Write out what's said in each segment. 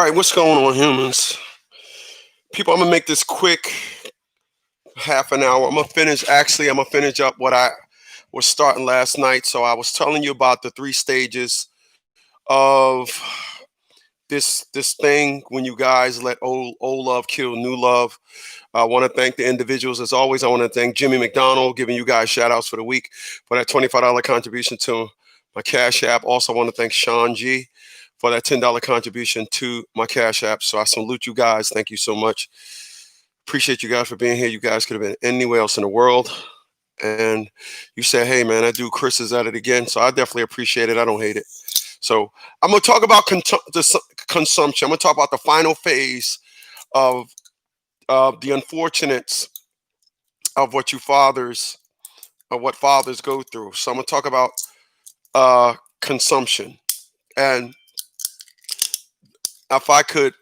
right, what's going on, humans? People, I'm gonna make this quick, half an hour. I'm gonna finish up what I was starting last night. So I was telling you about the three stages of this thing when you guys let old love kill new love. I want to thank the individuals as always. I want to thank Jimmy McDonald, giving you guys shout outs for the week for that $25 contribution to my Cash App. Also, want to thank Sean G for that $10 contribution to my Cash App. So I salute you guys. Thank you so much. Appreciate you guys for being here. You guys could have been anywhere else in the world. And you said, hey, man, that dude Chris is at it again. So I definitely appreciate it. I don't hate it. So I'm going to talk about consumption. I'm going to talk about the final phase of the unfortunates of what fathers go through. So I'm going to talk about consumption. And if I could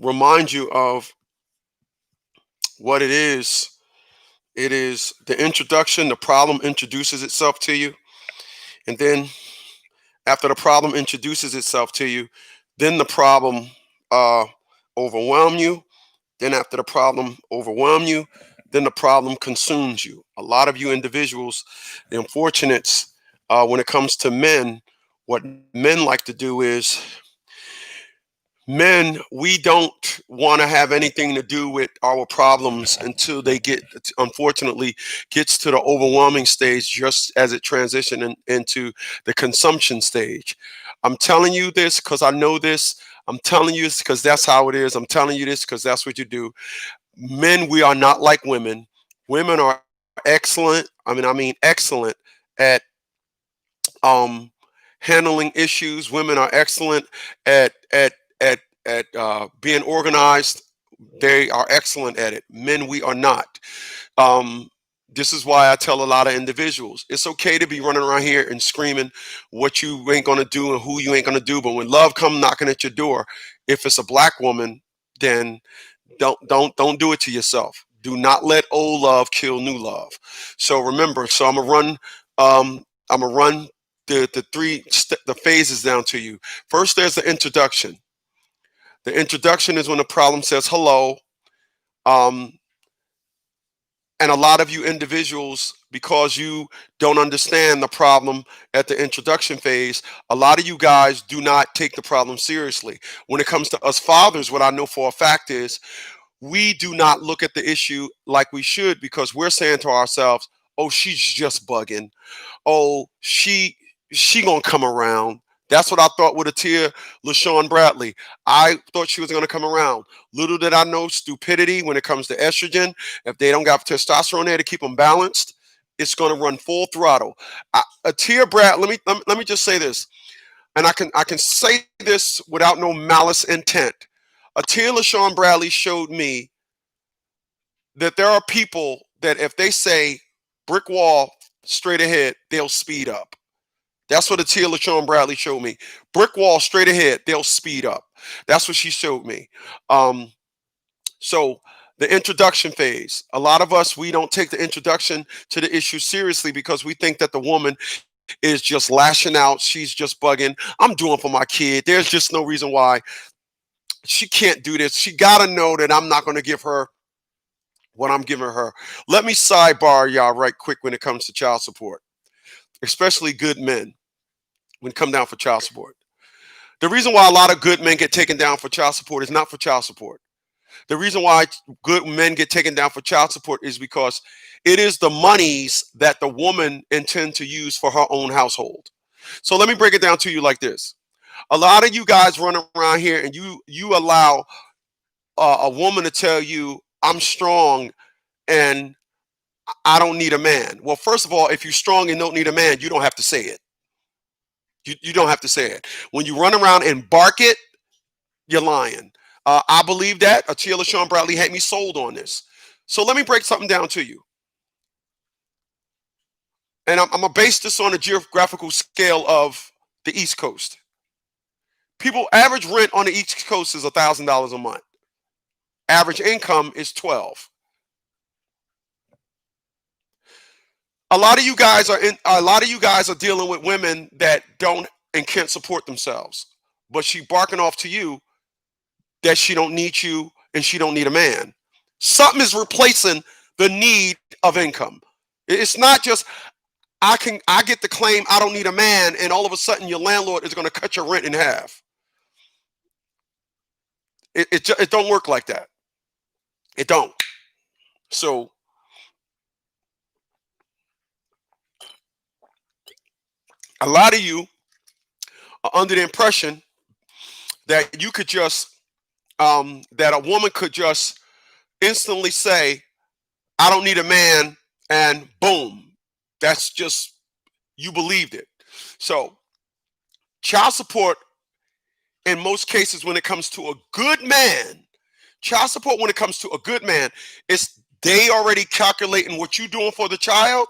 remind you of what it is the introduction. The problem introduces itself to you. And then after the problem introduces itself to you, then the problem overwhelm you. Then after the problem overwhelm you, then the problem consumes you. A lot of you individuals, the unfortunates, when it comes to men, what men like to do is men, we don't want to have anything to do with our problems until they unfortunately, gets to the overwhelming stage, just as it transitions into the consumption stage. I'm telling you this because I know this. I'm telling you this because that's how it is. I'm telling you this because that's what you do. Men, we are not like women. Women are excellent. I mean excellent at handling issues. Women are excellent at being organized. They are excellent at it. Men, we are not. Um, this is why I tell a lot of individuals, it's okay to be running around here and screaming what you ain't gonna do and who you ain't gonna do. But when love come knocking at your door, if it's a black woman, then don't do it to yourself. Do not let old love kill new love. So remember, so I'm gonna run the phases down to you. First, there's the introduction. The introduction is when the problem says hello. Um, and a lot of you individuals, because you don't understand the problem at the introduction phase, a lot of you guys do not take the problem seriously. When it comes to us fathers, what I know for a fact is we do not look at the issue like we should, because we're saying to ourselves, oh, she's just bugging. Oh, she gonna come around. That's what I thought with Atia LaShawn Bradley. I thought she was gonna come around. Little did I know, stupidity when it comes to estrogen. If they don't got testosterone there to keep them balanced, it's gonna run full throttle. Atia Brad, let me just say this, and I can say this without no malice intent. Atia LaShawn Bradley showed me that there are people that if they say brick wall straight ahead, they'll speed up. That's what Atia LaShawn Bradley showed me. Brick wall straight ahead, they'll speed up. That's what she showed me. Um, so the introduction phase. A lot of us, we don't take the introduction to the issue seriously because we think that the woman is just lashing out. She's just bugging. I'm doing for my kid. There's just no reason why she can't do this. She got to know that I'm not going to give her what I'm giving her. Let me sidebar y'all right quick when it comes to child support, especially good men when it come down for child support. The reason why a lot of good men get taken down for child support is not for child support. The reason why good men get taken down for child support is because it is the monies that the woman intend to use for her own household. So let me break it down to you like this. A lot of you guys run around here and you allow a woman to tell you, I'm strong and I don't need a man. Well, first of all, if you're strong and don't need a man, you don't have to say it. You don't have to say it. When you run around and bark it, you're lying. I believe that. Atia LaShawn Bradley had me sold on this. So let me break something down to you. And I'm going to base this on a geographical scale of the East Coast. People, average rent on the East Coast is $1,000 a month. Average income is 12. A lot of you guys are dealing with women that don't and can't support themselves. but she barking off to you that she don't need you and she don't need a man. Something is replacing the need of income. It's not just I get the claim I don't need a man, and all of a sudden your landlord is going to cut your rent in half. It don't work like that. It don't. So a lot of you are under the impression that you could just that a woman could just instantly say, I don't need a man, and boom, that's just, you believed it. So child support, in most cases, when it comes to a good man, child support, when it comes to a good man, is they already calculating what you're doing for the child,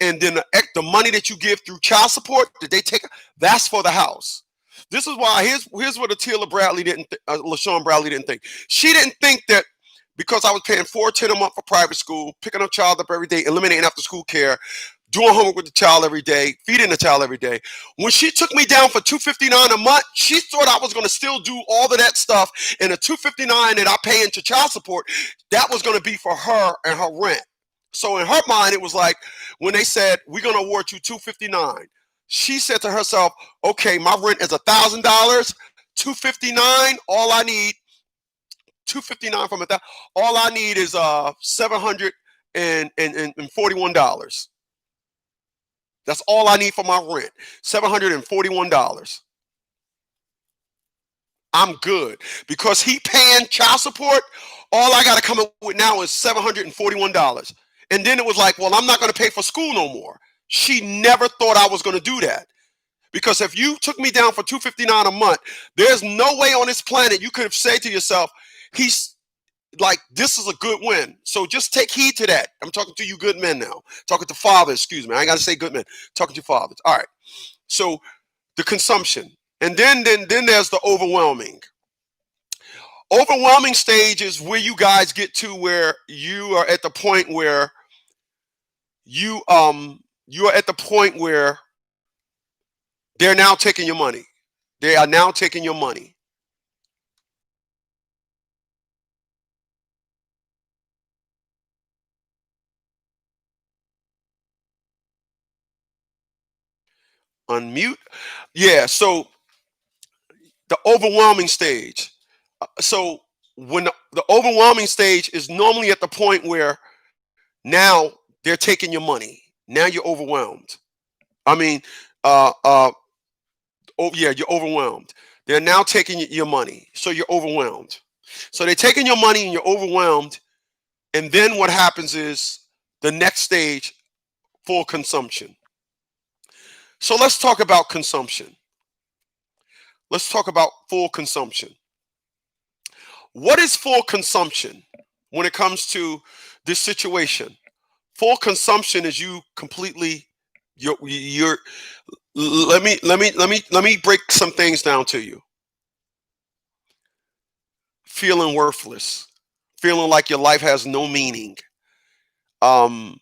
and then the money that you give through child support that they take, that's for the house. This is why, here's what Atila Bradley didn't LaShawn Bradley didn't think. She didn't think that because I was paying $410 a month for private school, picking up child up every day, eliminating after school care, doing homework with the child every day, feeding the child every day. When she took me down for $259 a month, she thought I was going to still do all of that stuff, and the $259 that I pay into child support, that was going to be for her and her rent. So in her mind, it was like when they said we're going to award you $259, she said to herself, "Okay, my rent is $1,000, $259. All I need, $259 from $1,000. All I need is $741. That's all I need for my rent, $741. I'm good because he paying child support. All I got to come up with now is $741." And then it was like, well, I'm not going to pay for school no more. She never thought I was going to do that. Because if you took me down for $259 a month, there's no way on this planet you could have said to yourself, he's like, this is a good win. So just take heed to that. I'm talking to you good men now. Talking to fathers, excuse me. I ain't got to say good men. Talking to fathers. All right. So the consumption. And then there's the overwhelming. Overwhelming stage is where you guys get to where you are at the point where you are at the point where they're now taking your money. They are now taking your money. Unmute. Yeah, so the overwhelming stage. So when the overwhelming stage is normally at the point where now they're taking your money. Now you're overwhelmed. I mean, oh yeah, you're overwhelmed. They're now taking your money, so you're overwhelmed. So they're taking your money and you're overwhelmed. And then what happens is the next stage, full consumption. So let's talk about consumption. Let's talk about full consumption. What is full consumption when it comes to this situation? Full consumption is you completely, you're let me break some things down to you. Feeling worthless, feeling like your life has no meaning. Um,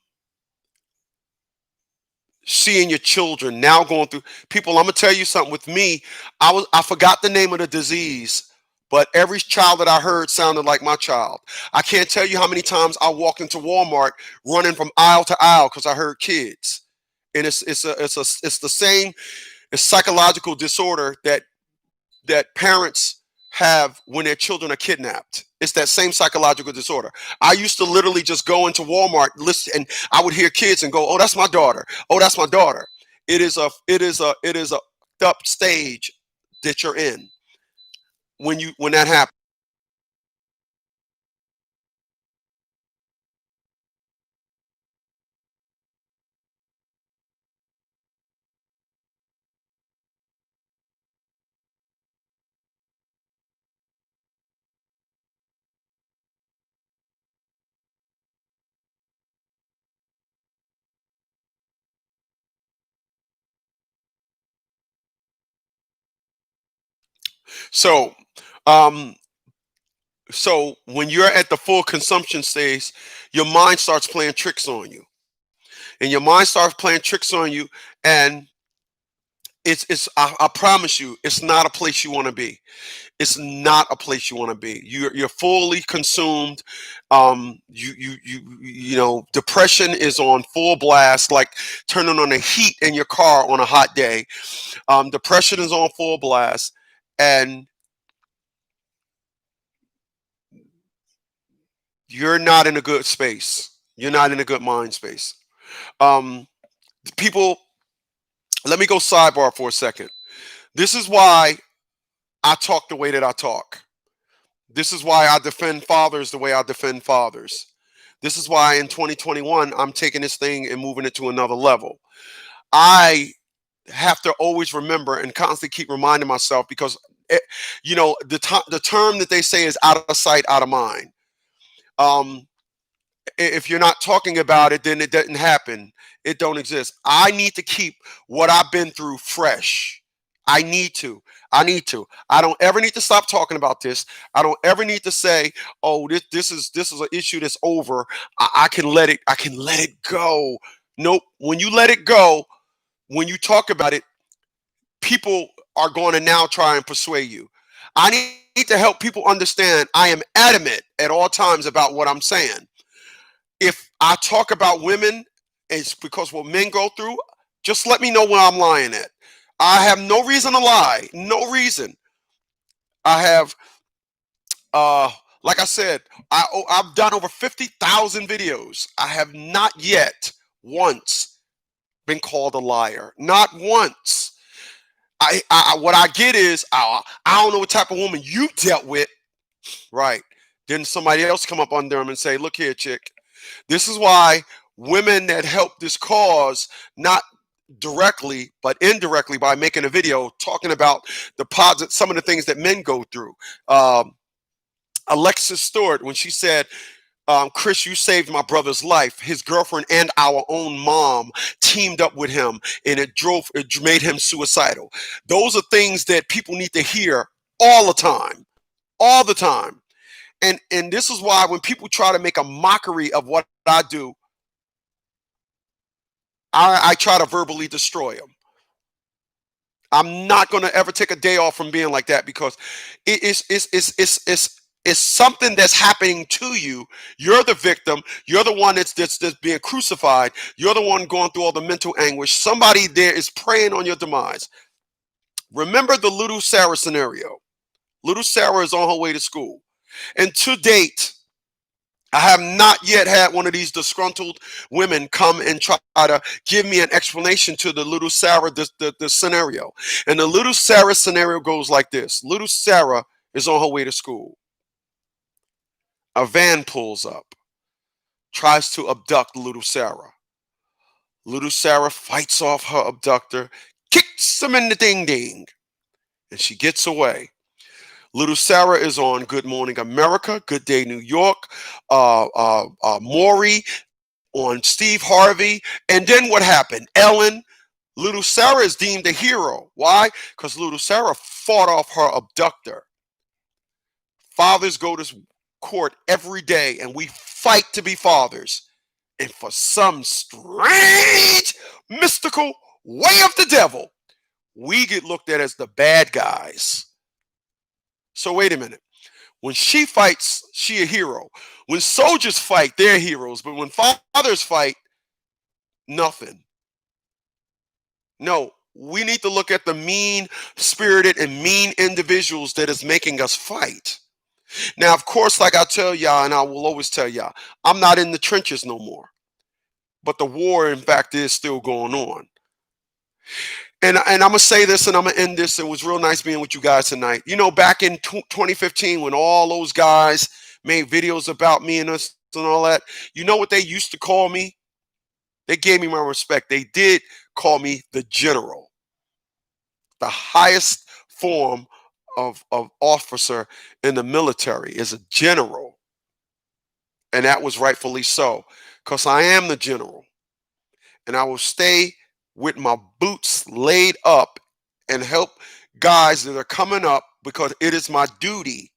Seeing your children now going through, people, I'm gonna tell you something. With me, I forgot the name of the disease, but every child that I heard sounded like my child. I can't tell you how many times I walked into Walmart running from aisle to aisle because I heard kids. And it's the same, it's psychological disorder that parents have when their children are kidnapped. It's that same psychological disorder. I used to literally just go into Walmart, listen, and I would hear kids and go, "Oh, that's my daughter. Oh, that's my daughter." It is a up stage that you're in when that happens. So, um, so when you're at the full consumption stage, your mind starts playing tricks on you, and your mind starts playing tricks on you, and I promise you, it's not a place you want to be. It's not a place you want to be. You're fully consumed. Depression is on full blast, like turning on the heat in your car on a hot day. Depression is on full blast, and you're not in a good space. You're not in a good mind space. Um, People, let me go sidebar for a second. This is why I talk the way that I talk. This is why I defend fathers the way I defend fathers. This is why in 2021 I'm taking this thing and moving it to another level. I have to always remember and constantly keep reminding myself because the term that they say is out of sight, out of mind. Um, if you're not talking about it, then it doesn't happen. It don't exist. I need to keep what I've been through fresh. I need to. I need to. I don't ever need to stop talking about this. I don't ever need to say, "Oh, this is an issue that's over. I can let it. I can let it go." Nope. When you let it go, when you talk about it, people are going to now try and persuade you. I need to help people understand. I am adamant at all times about what I'm saying. If I talk about women, it's because what men go through. Just let me know where I'm lying at. I have no reason to lie. No reason. I have, uh, like I said, I've done over 50,000 videos. I have not yet once been called a liar. Not once. What I get is I don't know what type of woman you dealt with, right? Then somebody else come up under them and say, "Look here, chick. This is why women that help this cause, not directly but indirectly by making a video talking about some of the things that men go through." Alexis Stewart, when she said, "Chris, you saved my brother's life. His girlfriend and our own mom teamed up with him, and it made him suicidal." Those are things that people need to hear all the time, all the time. And this is why when people try to make a mockery of what I do, I try to verbally destroy them. I'm not going to ever take a day off from being like that because it's something that's happening to you. You're the victim. You're the one that's being crucified. You're the one going through all the mental anguish. Somebody there is preying on your demise. Remember the little Sarah scenario. Little Sarah is on her way to school. And to date, I have not yet had one of these disgruntled women come and try to give me an explanation to the little Sarah the scenario. And the little Sarah scenario goes like this. Little Sarah is on her way to school. A van pulls up, tries to abduct little Sarah. Little Sarah fights off her abductor, kicks him in the ding ding, and she gets away. Little Sarah is on Good Morning America, Good Day New York, Maury, on Steve Harvey. And then what happened? Ellen. Little Sarah is deemed a hero. Why? Because little Sarah fought off her abductor. Fathers go to court every day and we fight to be fathers. And for some strange, mystical way of the devil, we get looked at as the bad guys. So wait a minute. When she fights, she a hero. When soldiers fight, they're heroes. But when fathers fight, nothing. No, we need to look at the mean spirited and mean individuals that is making us fight. Now, of course, like I tell y'all, and I will always tell y'all, I'm not in the trenches no more. But the war, in fact, is still going on. And I'm going to say this and I'm going to end this. It was real nice being with you guys tonight. You know, back in 2015, when all those guys made videos about me and us and all that, you know what they used to call me? They gave me my respect. They did call me the general, the highest form of officer in the military is a general. And that was rightfully so, because I am the general. And I will stay with my boots laid up and help guys that are coming up because it is my duty.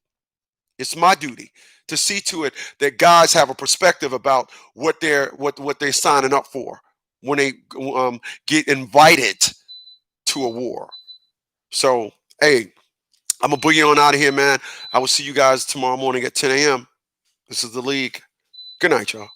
It's my duty to see to it that guys have a perspective about what they're signing up for when they get invited to a war. So, hey, I'm going to boogie on out of here, man. I will see you guys tomorrow morning at 10 a.m. This is the league. Good night, y'all.